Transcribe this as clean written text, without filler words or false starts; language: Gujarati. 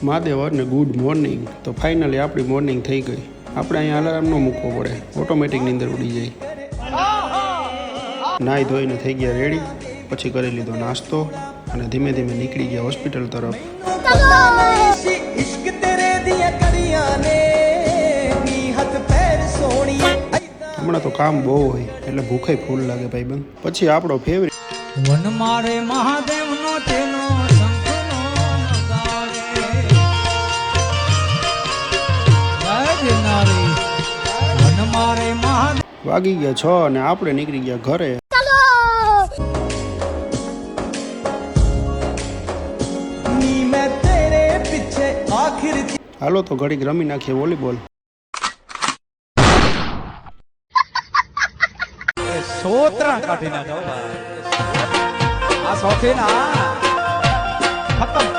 મહાદેવ અને ગુડ મોર્નિંગ. તો ફાઇનલી આપણી મોર્નિંગ થઈ ગઈ. આપણે અહીંયા અલાર્મ ન મૂકવો પડે, ઓટોમેટિક નીંદર ઉડી જાય. નાહી ધોઈને થઈ ગયા રેડી, પછી કરી લીધો નાસ્તો અને ધીમે ધીમે નીકળી ગયા હોસ્પિટલ તરફ. હમણાં તો કામ બહુ હોય એટલે ભૂખે ફૂલ લાગે ભાઈબંધ. પછી આપણો ફેવરિટ વન મારે મહાદેવનો તેનો શંખનો નગારે જય દેનારી વન મારે મહાદેવ. વાગી ગયા 6 અને આપણે નીકળી ગયા ઘરે. હાલો તો ઘડીક રમી નાખીએ વોલીબોલ. સોત્રા કાઢી નાખો આ શોખીન ખતમ.